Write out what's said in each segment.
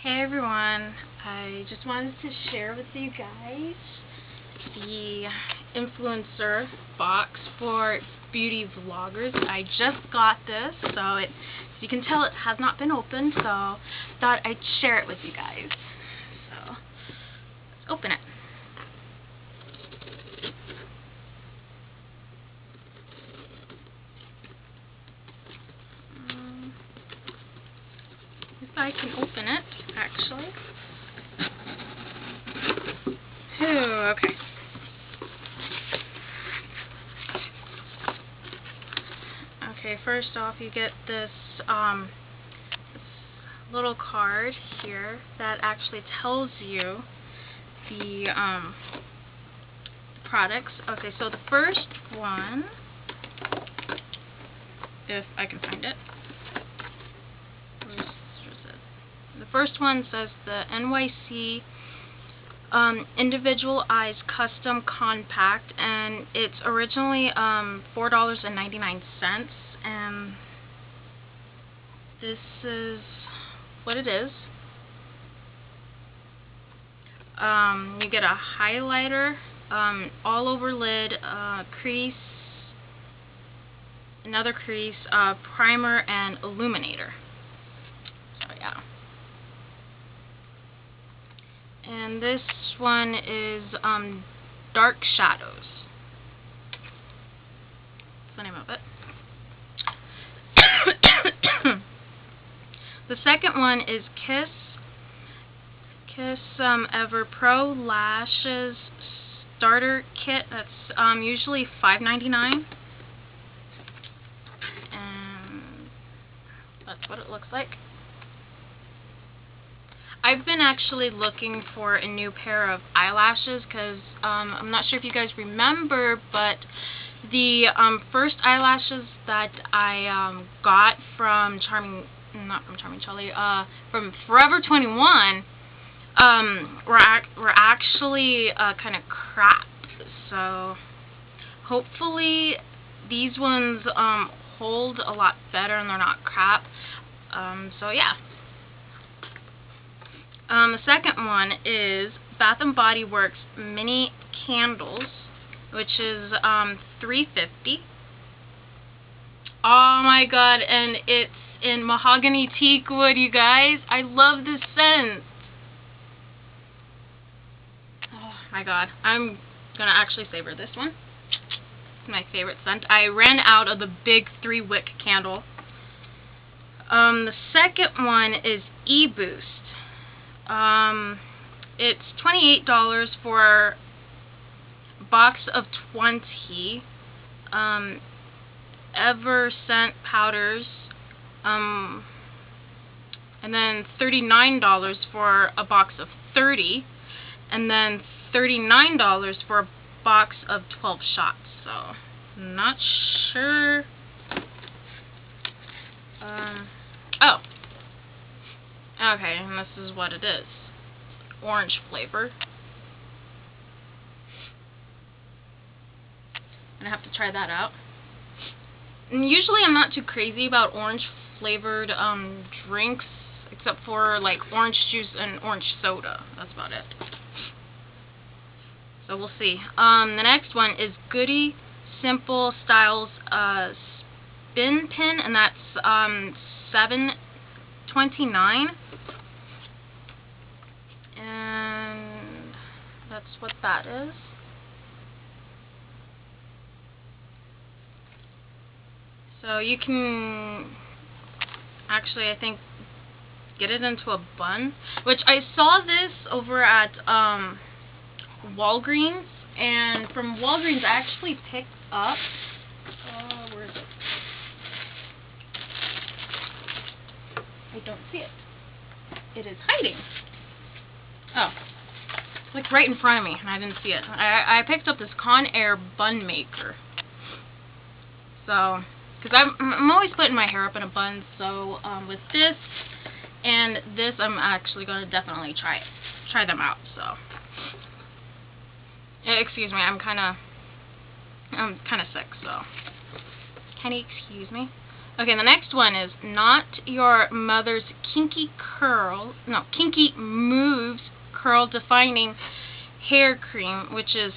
Hey everyone, I just wanted to share with you guys the influencer box for beauty vloggers. I just got this, so as you can tell, it has not been opened, so thought I'd share it with you guys. So let's open it. If I can open it, actually. Okay. Okay, first off you get this little card here that actually tells you the products. Okay, so the first one, if I can find it, the first one says the NYC Individual Eyes Custom Compact, and it's originally $4.99, and this is what it is. You get a highlighter, all over lid, crease, another crease, primer, and illuminator. So yeah. And this one is Dark Shadows. That's the name of it. The second one is Kiss Ever Pro Lashes Starter Kit. That's usually $5.99, and that's what it looks like. I've been actually looking for a new pair of eyelashes because I'm not sure if you guys remember, but the first eyelashes that I got from from Forever 21 were actually kind of crap. So hopefully these ones hold a lot better and they're not crap. So yeah. The second one is Bath & Body Works Mini Candles, which is $3.50. Oh my god, and it's in mahogany teak wood, you guys. I love this scent. Oh my god, I'm gonna actually savor this one. It's my favorite scent. I ran out of the big 3-wick candle. The second one is E.Boost. It's $28 for a box of 20 Ever Scent powders, and then $39 for a box of 30, and then $39 for a box of 12 shots. So not sure. Oh. Okay, and this is what it is. Orange flavor. I'm gonna have to try that out. And usually I'm not too crazy about orange flavored drinks, except for like orange juice and orange soda. That's about it. So we'll see. The next one is Goody Simple Styles Spin Pin, and that's $7.29. And that's what that is. So you can actually, I think, get it into a bun, which I saw this over at Walgreens, and from Walgreens I actually picked up, where is it? I don't see it. It is hiding. Oh, it's like right in front of me, and I didn't see it. I picked up this Conair bun maker. So, because I'm always putting my hair up in a bun, so with this and this, I'm actually going to definitely try them out. So, excuse me, I'm kind of sick, so can you excuse me? Okay, the next one is Not Your Mother's Kinky Moves Curl Defining Hair Cream, which is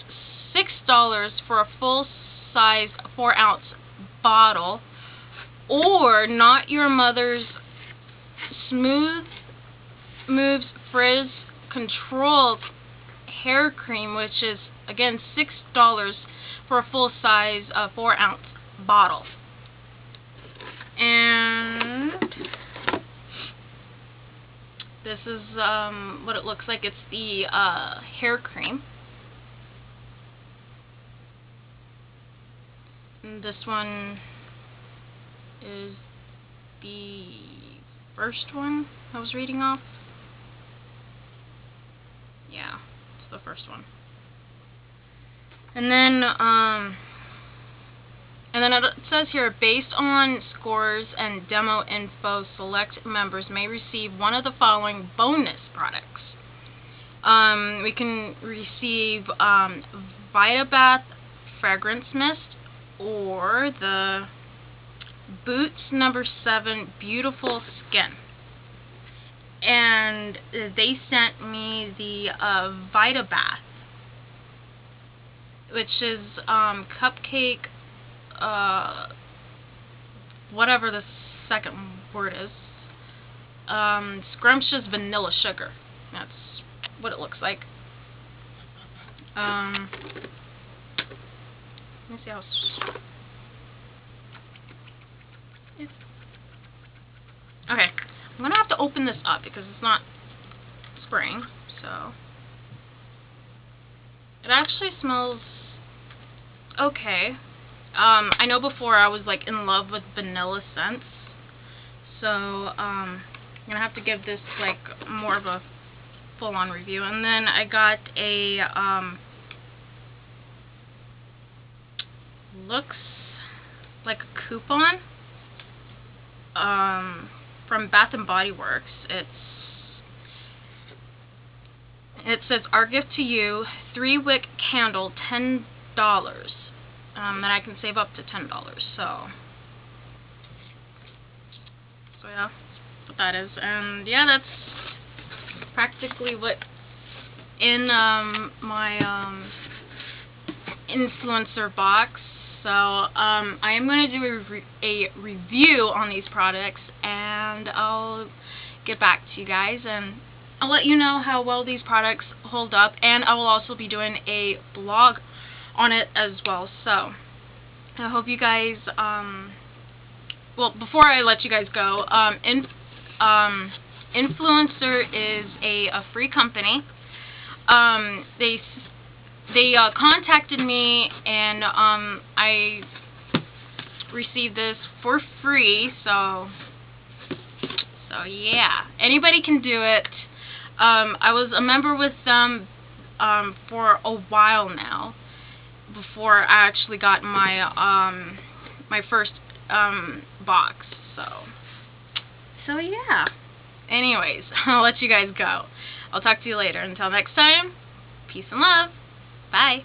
$6 for a full-size 4-ounce bottle, or Not Your Mother's Smooth Moves Frizz Control Hair Cream, which is again $6 for a full-size 4-ounce bottle. And this is what it looks like. It's the hair cream. And this one is the first one I was reading off. Yeah, it's the first one. And then it says here, based on scores and demo info, select members may receive one of the following bonus products. We can receive VitaBath Fragrance Mist, or the Boots No. 7 Beautiful Skin. And they sent me the VitaBath, which is cupcake, whatever the second word is, scrumptious vanilla sugar. That's what it looks like. Let me see how okay, I'm gonna have to open this up because it's not spraying, so it actually smells okay. I know before I was like in love with vanilla scents, so I'm gonna have to give this like more of a full-on review. And then I got a looks like a coupon from Bath and Body Works. It says, "Our gift to you, 3-wick candle, $10. That I can save up to $10. So yeah, that's what that is. And yeah, that's practically what in my influencer box. So I am going to do a review on these products, and I'll get back to you guys, and I'll let you know how well these products hold up, and I will also be doing a blog on it as well. So I hope you guys, well, before I let you guys go, Influencer is a free company. They contacted me, and I received this for free, so yeah, anybody can do it. I was a member with them for a while now, before I actually got my my first box. So yeah. Anyways, I'll let you guys go. I'll talk to you later. Until next time, peace and love. Bye.